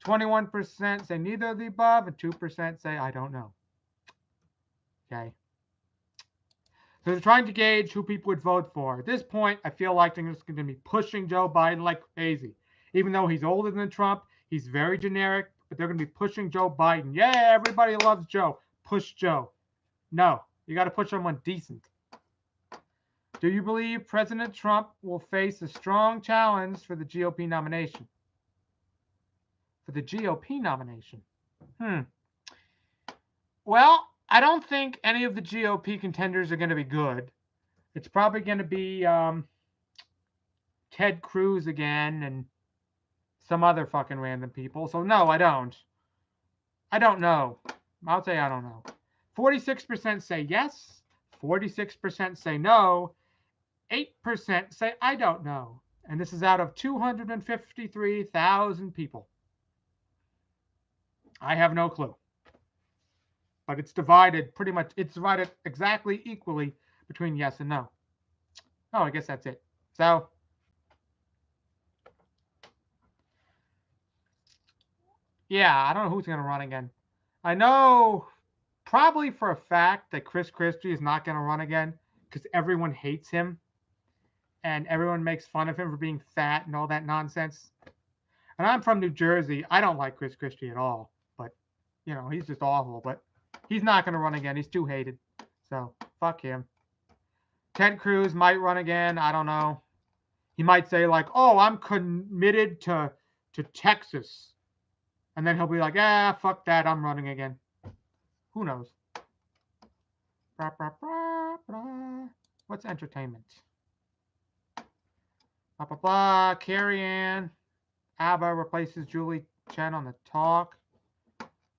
21% say neither of the above, and 2% say I don't know. Okay. So they're trying to gauge who people would vote for. At this point, I feel like they're just going to be pushing Joe Biden like crazy. Even though he's older than Trump, he's very generic, but they're going to be pushing Joe Biden. Yeah, everybody loves Joe. Push Joe. No, you got to push someone decent. Do you believe President Trump will face a strong challenge for the GOP nomination? For the GOP nomination? Well, I don't think any of the GOP contenders are going to be good. It's probably going to be Ted Cruz again and some other fucking random people. So no, I don't. I don't know. I'll say I don't know. 46% say yes. 46% say no. 8% say I don't know. And this is out of 253,000 people. I have no clue. But it's divided pretty much, it's divided exactly equally between yes and no. Oh, I guess that's it. So, yeah, I don't know who's going to run again. I know probably for a fact that Chris Christie is not going to run again because everyone hates him and everyone makes fun of him for being fat and all that nonsense. And I'm from New Jersey. I don't like Chris Christie at all, but you know, he's just awful. But he's not going to run again. He's too hated. So fuck him. Ted Cruz might run again. I don't know. He might say like, "Oh, I'm committed to Texas," and then he'll be like, "Yeah, fuck that. I'm running again." Who knows? Blah, blah, blah, blah. What's entertainment? Blah blah blah. Carrie Ann ABBA replaces Julie Chen on the talk.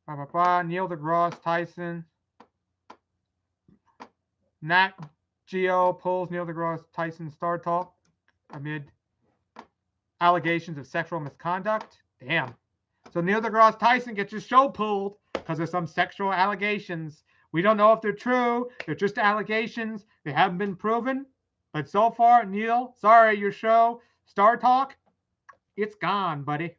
Blah blah blah. Neil deGrasse Tyson. Nat Geo pulls Neil deGrasse Tyson Star Talk amid allegations of sexual misconduct. Damn. So Neil deGrasse Tyson gets his show pulled because of some sexual allegations. We don't know if they're true. They're just allegations. They haven't been proven. But so far, Neil, sorry, your show, Star Talk, it's gone, buddy.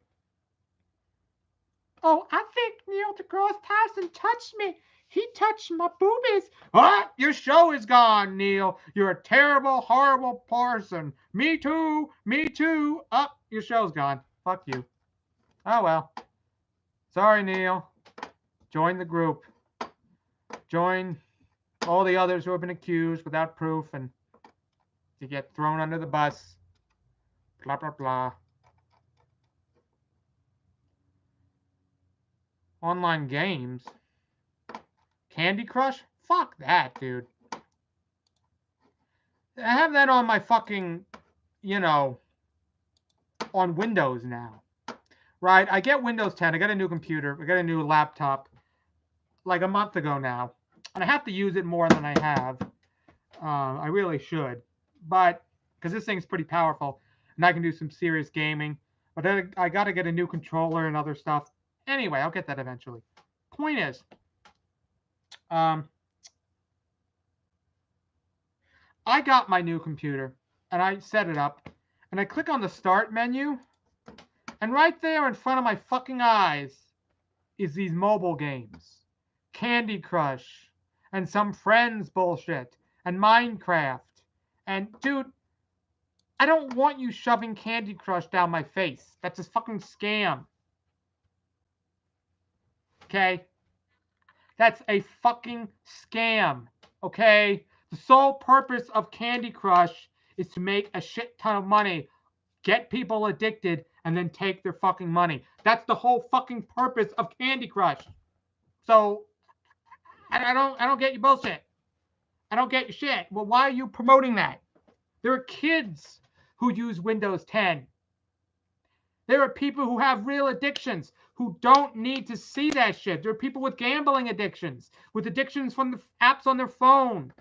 Oh, I think Neil deGrasse Tyson touched me. He touched my boobies. What? Your show is gone, Neil. You're a terrible, horrible person. Me too. Me too. Up, your show's gone. Fuck you. Oh, well. Sorry, Neil. Join the group. Join all the others who have been accused without proof and to get thrown under the bus. Blah, blah, blah. Online games. Candy Crush? Fuck that, dude. I have that on my fucking, you know, on Windows now. Right? I get Windows 10. I got a new computer. I got a new laptop like a month ago now. And I have to use it more than I have. I really should. But, because this thing's pretty powerful. And I can do some serious gaming. But then I got to get a new controller and other stuff. Anyway, I'll get that eventually. Point is, I got my new computer. And I set it up. And I click on the start menu. And right there in front of my fucking eyes is these mobile games. Candy Crush. And some Friends bullshit. And Minecraft. And, dude, I don't want you shoving Candy Crush down my face. That's a fucking scam. Okay? That's a fucking scam. Okay? The sole purpose of Candy Crush is to make a shit ton of money, get people addicted, and then take their fucking money. That's the whole fucking purpose of Candy Crush. So, I don't get your bullshit. I don't get your shit. Well, why are you promoting that? There are kids who use Windows 10. There are people who have real addictions who don't need to see that shit. There are people with gambling addictions, with addictions from the apps on their phone.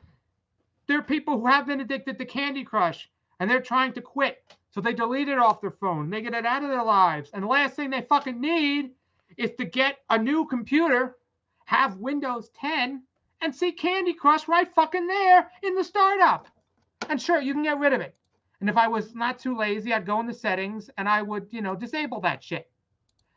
There are people who have been addicted to Candy Crush and they're trying to quit. So they delete it off their phone. They get it out of their lives. And the last thing they fucking need is to get a new computer, have Windows 10, and see Candy Crush right fucking there in the startup. And sure, you can get rid of it. And if I was not too lazy, I'd go in the settings and I would, disable that shit.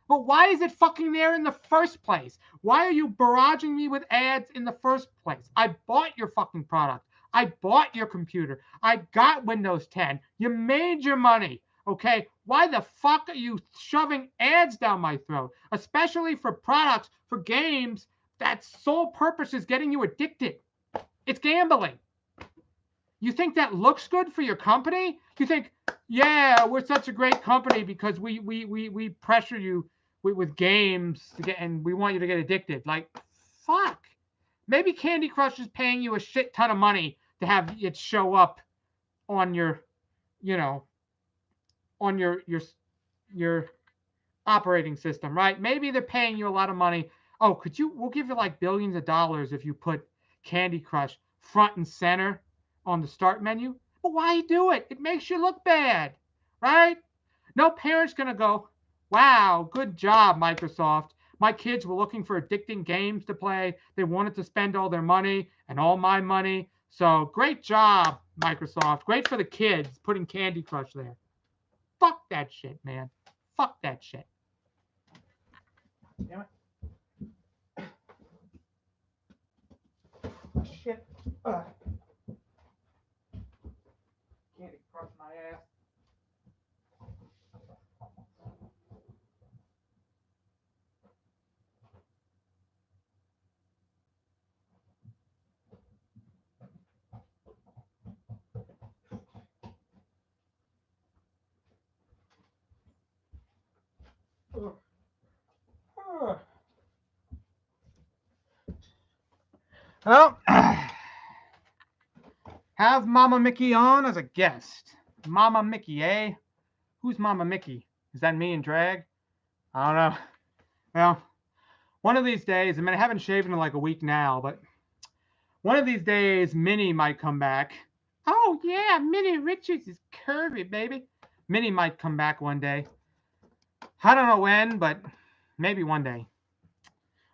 But why is it fucking there in the first place? Why are you barraging me with ads in the first place? I bought your fucking product. I bought your computer. I got Windows 10. You made your money. Okay? Why the fuck are you shoving ads down my throat? Especially for products, for games, that sole purpose is getting you addicted. It's gambling. You think that looks good for your company? You think, yeah, we're such a great company because we pressure you with games to get, and we want you to get addicted. Like, fuck. Maybe Candy Crush is paying you a shit ton of money to have it show up on your, on your operating system, right? Maybe they're paying you a lot of money. Oh, we'll give you like billions of dollars if you put Candy Crush front and center on the start menu. But why do it? It makes you look bad, right? No parent's going to go, wow, good job, Microsoft. My kids were looking for addicting games to play. They wanted to spend all their money and all my money. So great job, Microsoft. Great for the kids putting Candy Crush there. Fuck that shit, man. Fuck that shit. Damn it. Shit. Candy Crush my ass. Well, have Mama Micky on as a guest. Mama Micky, eh? Who's Mama Micky? Is that me in drag? I don't know. Well, one of these days, I mean, I haven't shaved in like a week now, but one of these days, Minnie might come back. Oh, yeah, Minnie Richards is curvy, baby. Minnie might come back one day. I don't know when, but maybe one day.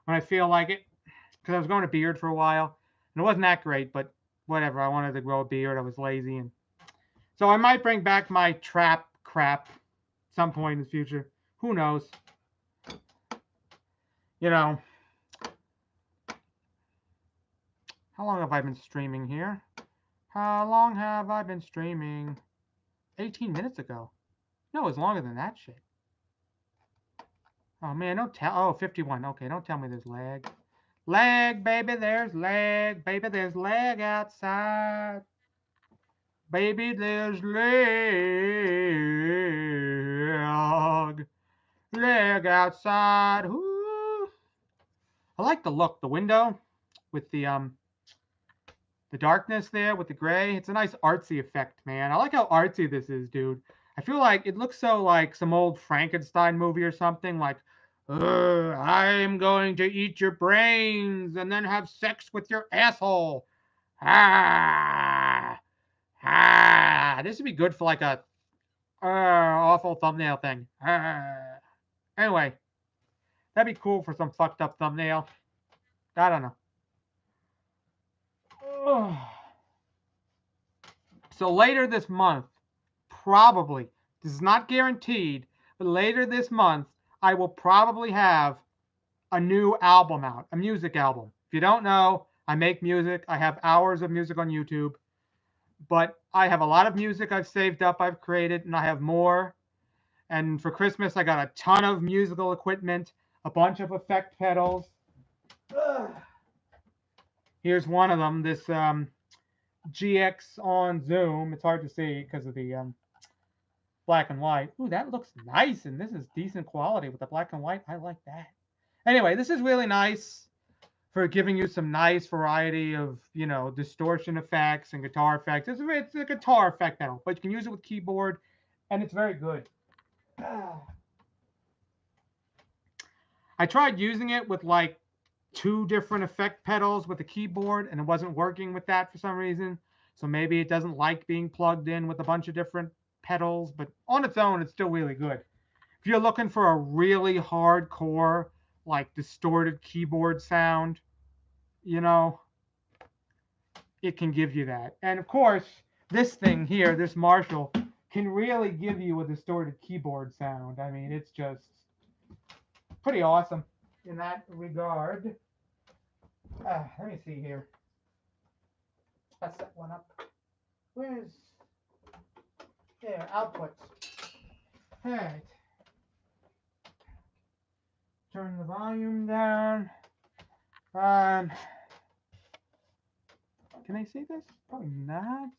When I feel like it. Because I was growing a beard for a while. And it wasn't that great, but whatever. I wanted to grow a beard. I was lazy. And so I might bring back my trap crap some point in the future. Who knows? You know. How long have I been streaming here? How long have I been streaming? 18 minutes ago. No, it was longer than that shit. Oh, man, don't tell. Oh, 51. Okay, don't tell me there's lag. Lag, baby, there's lag. Baby, there's lag outside. Baby, there's lag. Lag outside. Ooh. I like the look. The window with the darkness there with the gray. It's a nice artsy effect, man. I like how artsy this is, dude. I feel like it looks so like some old Frankenstein movie or something. Like, I'm going to eat your brains and then have sex with your asshole. Ah, this would be good for like a awful thumbnail thing. Anyway, that'd be cool for some fucked up thumbnail. I don't know. So later this month, probably, this is not guaranteed, but later this month, I will probably have a new album out, a music album. If you don't know, I make music. I have hours of music on YouTube, but I have a lot of music I've saved up, I've created, and I have more. And for Christmas, I got a ton of musical equipment, a bunch of effect pedals. Here's one of them, this GX on Zoom. It's hard to see because of the black and white. Ooh, that looks nice, and this is decent quality with the black and white. I like that. Anyway, this is really nice for giving you some nice variety of, you know, distortion effects and guitar effects. It's a guitar effect pedal, but you can use it with keyboard, and it's very good. I tried using it with like 2 different effect pedals with the keyboard, and it wasn't working with that for some reason. So maybe it doesn't like being plugged in with a bunch of different pedals, but on its own, it's still really good. If you're looking for a really hardcore, like distorted keyboard sound, you know, it can give you that. And of course, this thing here, this Marshall, can really give you a distorted keyboard sound. I mean, it's just pretty awesome in that regard. Let me see here. Let's set one up. Where's there? Outputs. All right. Turn the volume down. Can they see this? Probably not.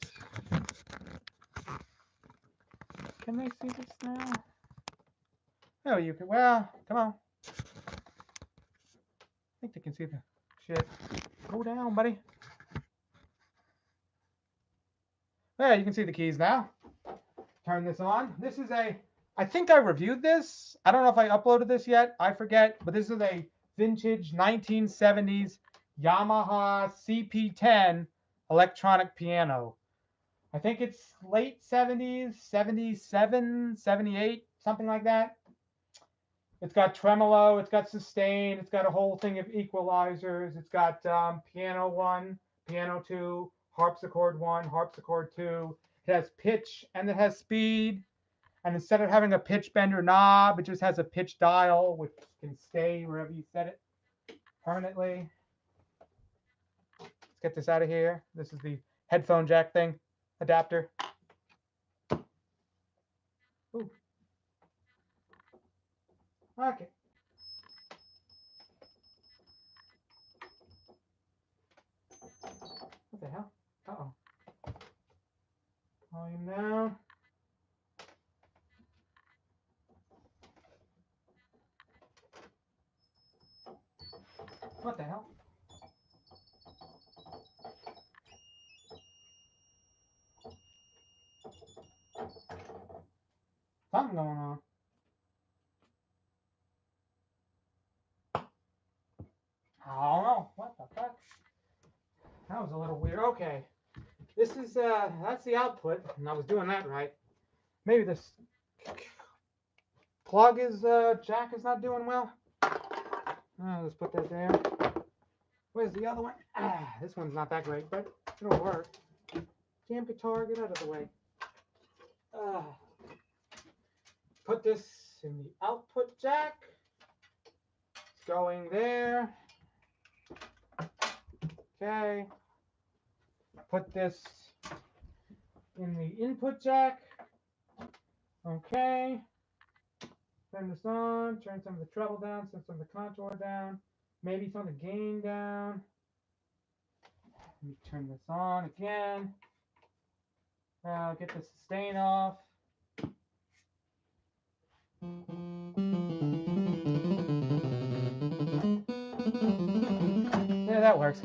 Can they see this now? No, you can. Well, come on. I think they can see the shit. Go down, buddy. There, you can see the keys now. Turn this on. This is I think I reviewed this. I don't know if I uploaded this yet. I forget. But this is a vintage 1970s Yamaha CP10 electronic piano. I think it's late 70s, 77, 78, something like that. It's got tremolo, it's got sustain, it's got a whole thing of equalizers. It's got piano 1, piano 2, harpsichord 1, harpsichord 2. It has pitch and it has speed. And instead of having a pitch bender knob, it just has a pitch dial, which can stay wherever you set it permanently. Let's get this out of here. This is the headphone jack thing, adapter. Ooh. Okay. What the hell? Uh-oh. Volume down. What the hell? Something going on. I don't know. What the fuck? That was a little weird. Okay. This is, that's the output. And I was doing that right. Maybe this plug is, jack is not doing well. Let's put that there. Where's the other one? This one's not that great, but it'll work. Damn guitar, get out of the way. Put this in the output jack. It's going there. Okay. Put this in the input jack. Okay. Turn this on. Turn some of the treble down. Some of the contour down. Maybe some of the gain down. Let me turn this on again. Get the sustain off. Yeah, that works.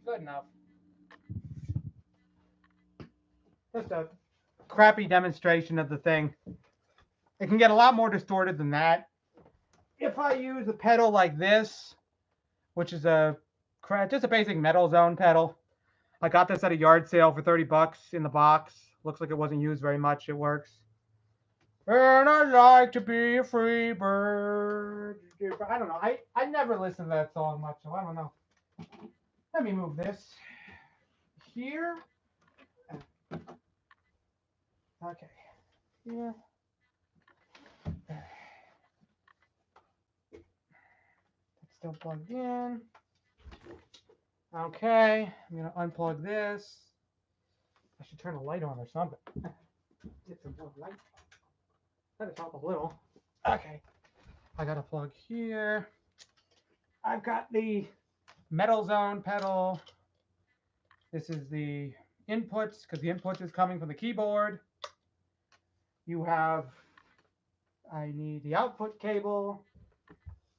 Good enough. Just a crappy demonstration of the thing. It can get a lot more distorted than that. If I use a pedal like this, which is just a basic Metal Zone pedal. I got this at a yard sale for 30 bucks in the box. Looks like it wasn't used very much. It works. And I like to be a free bird. I don't know. I never listened to that song much, so I don't know. Let me move this here. Okay. Yeah. It's still plugged in. Okay. I'm going to unplug this. I should turn a light on or something. Get some more light. That'll help a little. Okay. I got a plug here. I've got the Metal Zone pedal. This is the inputs, because the input is coming from the keyboard. You have, I need the output cable.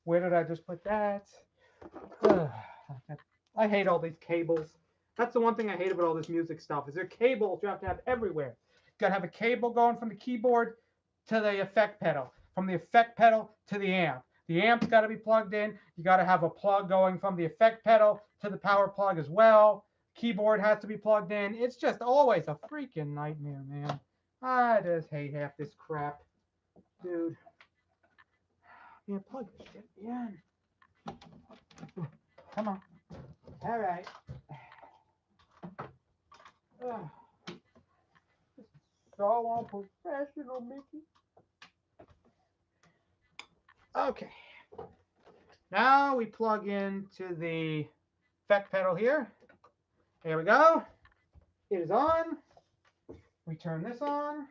Where did I just put that? I hate all these cables. That's the one thing I hate about all this music stuff, is there cables you have to have everywhere. You gotta have a cable going from the keyboard to the effect pedal, from the effect pedal to the amp. The amp's got to be plugged in. You got to have a plug going from the effect pedal to the power plug as well. Keyboard has to be plugged in. It's just always a freaking nightmare, man. I just hate half this crap, dude. Yeah, plug this shit in. Come on. All right. So unprofessional, Mickey. Okay. Now we plug into the effect pedal here. Here we go. It is on. We turn this on.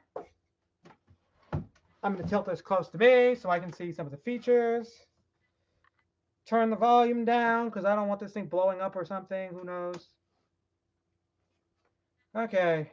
I'm going to tilt this close to me so I can see some of the features. Turn the volume down because I don't want this thing blowing up or something. Who knows? Okay.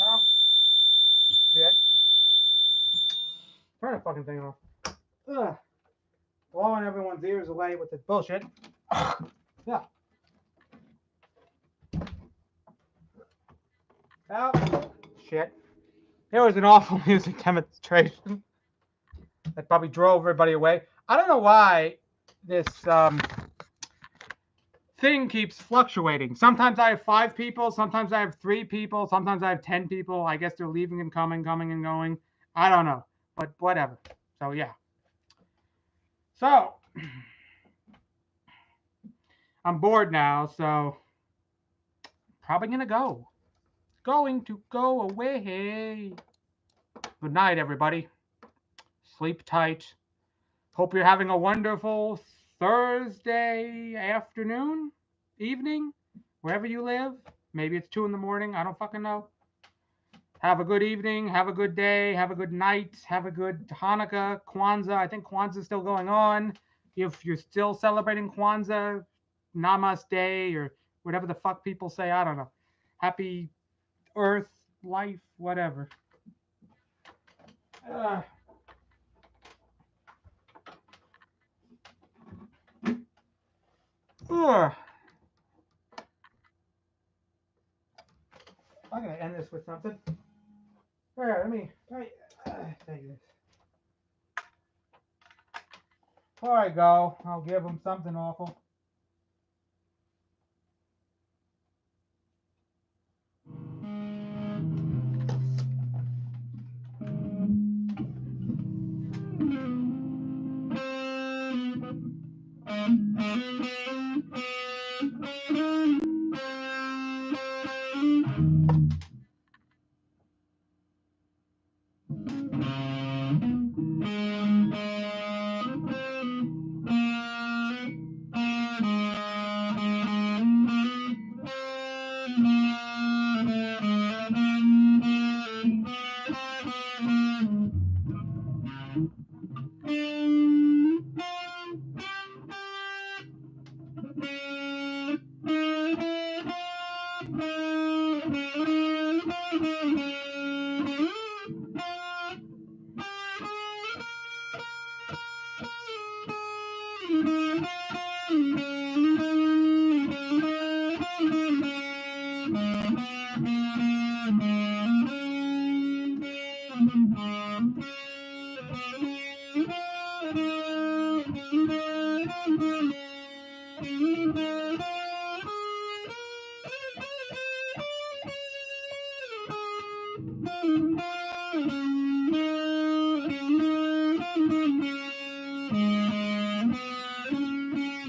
Oh, shit. Turn the fucking thing off. Ugh. Blowing everyone's ears away with this bullshit. Yeah. Oh, shit. It was an awful music demonstration that probably drove everybody away. I don't know why this thing keeps fluctuating. Sometimes I have 5 people, sometimes I have 3 people, sometimes I have 10 people. I guess they're leaving and coming and going. I don't know, but whatever. So yeah. So I'm bored now, so probably gonna go. Going to go away. Good night, everybody. Sleep tight. Hope you're having a wonderful Thursday afternoon, evening, wherever you live. Maybe it's 2 in the morning. I don't fucking know. Have a good evening. Have a good day. Have a good night. Have a good Hanukkah, Kwanzaa. I think Kwanzaa is still going on. If you're still celebrating Kwanzaa, Namaste, or whatever the fuck people say. I don't know. Happy Earth, life, whatever. Ugh. I'm going to end this with something. Here, let me take this. Before I go, I'll give them something awful.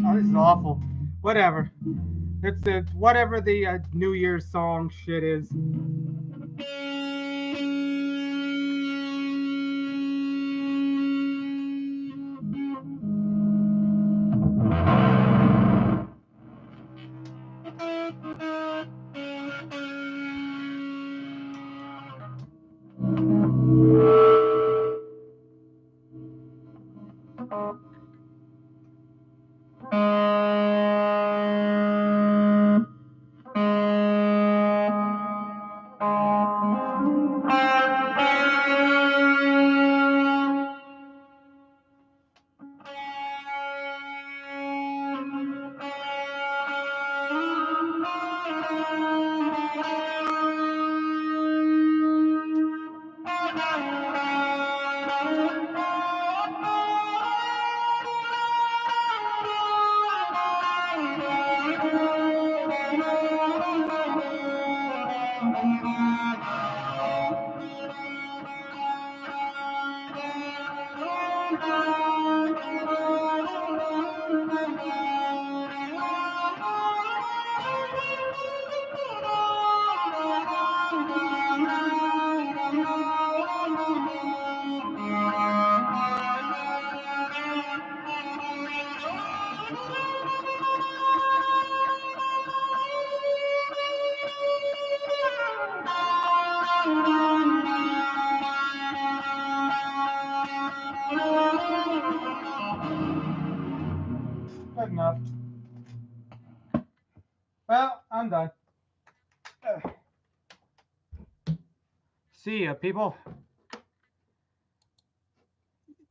Oh, this is awful. Whatever. It's whatever the New Year's song shit is. Good enough. Well, I'm done. See ya, people.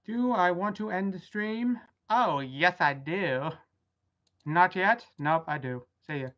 Do I want to end the stream? Oh, yes, I do. Not yet? Nope, I do. See ya.